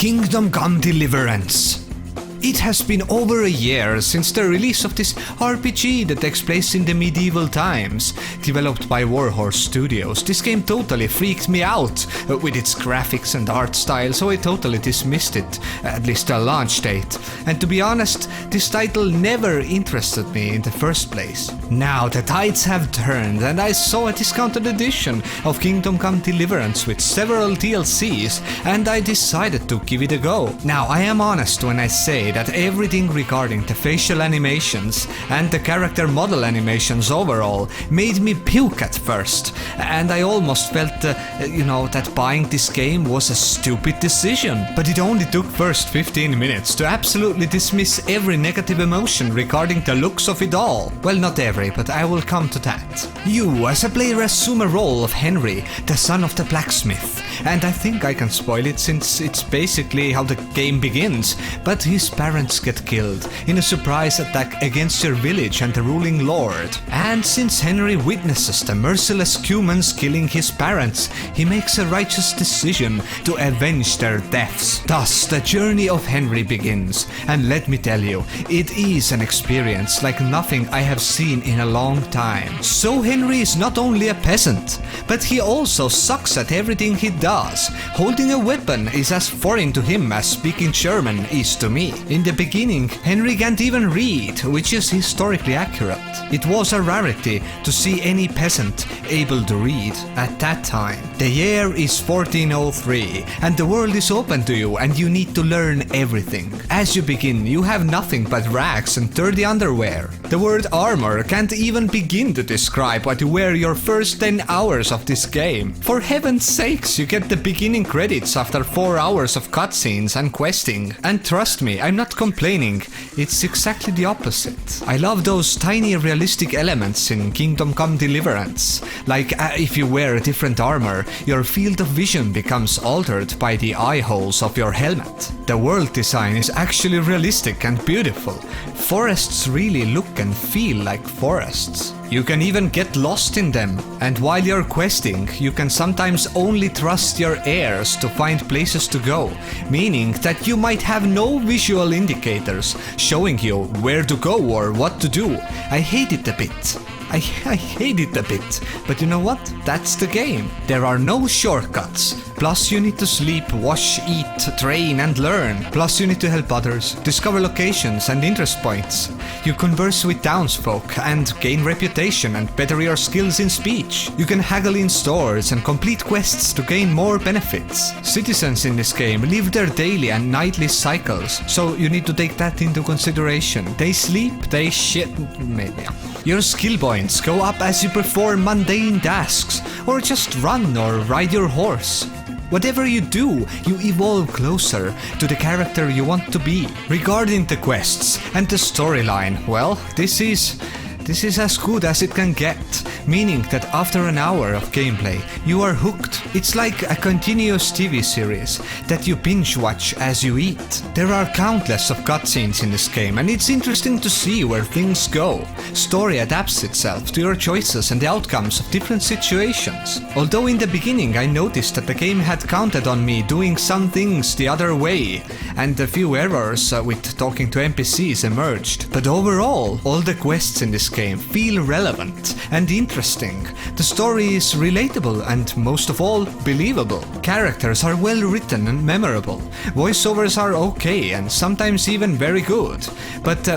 Kingdom Come Deliverance. It has been over a year since the release of this RPG that takes place in the medieval times. Developed by Warhorse Studios, this game totally freaked me out with its graphics and art style, so I totally dismissed it, at least the launch date. And to be honest, this title never interested me in the first place. Now the tides have turned and I saw a discounted edition of Kingdom Come Deliverance with several DLCs, and I decided to give it a go. Now I am honest when I say that everything regarding the facial animations and the character model animations overall made me puke at first, and I almost felt, that buying this game was a stupid decision. But it only took first 15 minutes to absolutely dismiss every negative emotion regarding the looks of it all. Well, not every, but I will come to that. You, as a player, assume a role of Henry, the son of the blacksmith, and I think I can spoil it since it's basically how the game begins, but his parents get killed in a surprise attack against your village and the ruling lord. And since Henry witnesses the merciless humans killing his parents, he makes a righteous decision to avenge their deaths. Thus, the journey of Henry begins, and let me tell you, it is an experience like nothing I have seen in a long time. So Henry is not only a peasant, but he also sucks at everything he does. Holding a weapon is as foreign to him as speaking German is to me. In the beginning, Henry can't even read, which is historically accurate. It was a rarity to see any peasant able to read at that time. The year is 1403, and the world is open to you and you need to learn everything. As you begin, you have nothing but rags and dirty underwear. The word armor can't even begin to describe what you wear your first 10 hours of this game. For heaven's sakes, you get the beginning credits after 4 hours of cutscenes and questing. And trust me, I'm not complaining, it's exactly the opposite. I love those tiny realistic elements in Kingdom Come Deliverance. Like if you wear a different armor, your field of vision becomes altered by the eye holes of your helmet. The world design is actually realistic and beautiful. Forests really look and feel like forests. You can even get lost in them, and while you're questing, you can sometimes only trust your ears to find places to go, meaning that you might have no visual indicators showing you where to go or what to do. I hate it a bit. I hate it a bit, but you know what? That's the game. There are no shortcuts. Plus you need to sleep, wash, eat, train and learn. Plus you need to help others, discover locations and interest points. You converse with townsfolk and gain reputation and better your skills in speech. You can haggle in stores and complete quests to gain more benefits. Citizens in this game live their daily and nightly cycles, so you need to take that into consideration. They sleep, they shit, maybe. Your skill points go up as you perform mundane tasks, or just run or ride your horse. Whatever you do, you evolve closer to the character you want to be. Regarding the quests and the storyline, well, this is as good as it can get, meaning that after an hour of gameplay, you are hooked. It's like a continuous TV series that you binge watch as you eat. There are countless of cutscenes in this game, and it's interesting to see where things go. Story adapts itself to your choices and the outcomes of different situations. Although in the beginning I noticed that the game had counted on me doing some things the other way, and a few errors with talking to NPCs emerged. But overall, all the quests in this game feel relevant and interesting. The story is relatable and, most of all, believable. Characters are well written and memorable. Voiceovers are okay and sometimes even very good. But,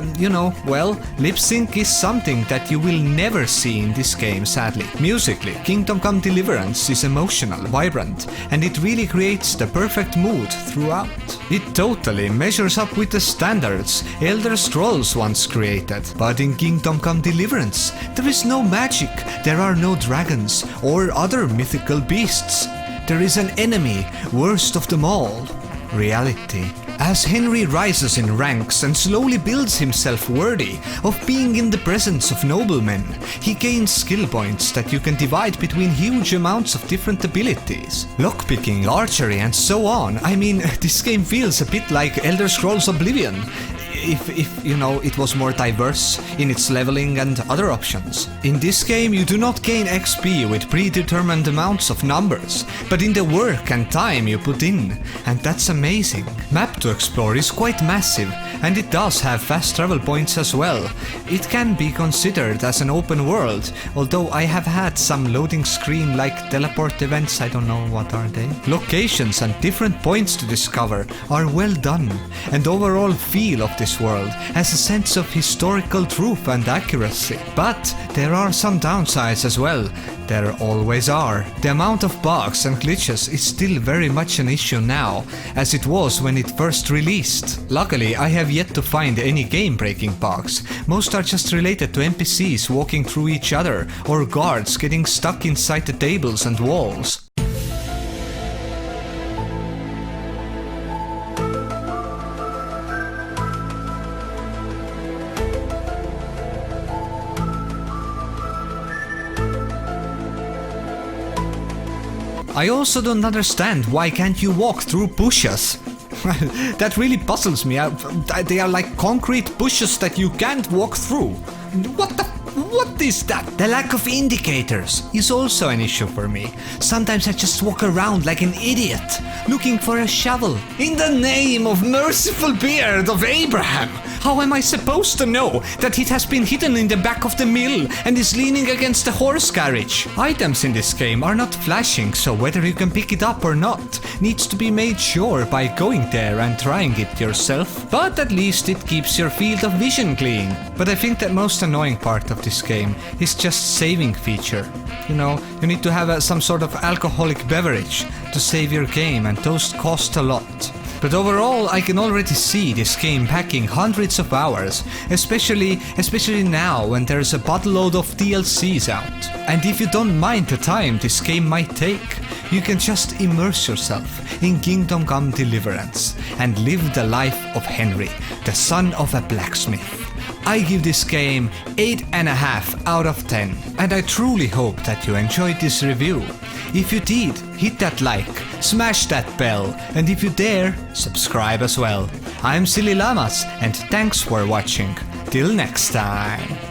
lip sync is something that you will never see in this game, sadly. Musically, Kingdom Come Deliverance is emotional, vibrant, and it really creates the perfect mood throughout. It totally measures up with the standards Elder Scrolls once created. But in Kingdom Come Deliverance, there is no magic, there are no dragons or other mythical beasts. There is an enemy, worst of them all, reality. As Henry rises in ranks and slowly builds himself worthy of being in the presence of noblemen, he gains skill points that you can divide between huge amounts of different abilities. Lockpicking, archery and so on. I mean, this game feels a bit like Elder Scrolls Oblivion. if you know, it was more diverse in its leveling and other options. In this game you do not gain XP with predetermined amounts of numbers, but in the work and time you put in, and that's amazing. Map to explore is quite massive, and it does have fast travel points as well. It can be considered as an open world, although I have had some loading screen like teleport events, I don't know what are they. Locations and different points to discover are well done, and overall feel of this world has a sense of historical truth and accuracy. But there are some downsides as well. There always are. The amount of bugs and glitches is still very much an issue now, as it was when it first released. Luckily, I have yet to find any game-breaking bugs. Most are just related to NPCs walking through each other, or guards getting stuck inside the tables and walls. I also don't understand why can't you walk through bushes? That really puzzles me. They are like concrete bushes that you can't walk through. What is that? The lack of indicators is also an issue for me. Sometimes I just walk around like an idiot, looking for a shovel. In the name of merciful beard of Abraham, how am I supposed to know that it has been hidden in the back of the mill and is leaning against the horse carriage? Items in this game are not flashing, so whether you can pick it up or not needs to be made sure by going there and trying it yourself. But at least it keeps your field of vision clean. But I think the most annoying part of this game is just saving feature. You know, you need to have some sort of alcoholic beverage to save your game, and those cost a lot. But overall, I can already see this game packing hundreds of hours, especially now when there's a buttload of DLCs out. And if you don't mind the time this game might take, you can just immerse yourself in Kingdom Come Deliverance and live the life of Henry, the son of a blacksmith. I give this game 8.5 out of 10, and I truly hope that you enjoyed this review. If you did, hit that like, smash that bell, and if you dare, subscribe as well. I'm Sillyllamaz, and thanks for watching. Till next time.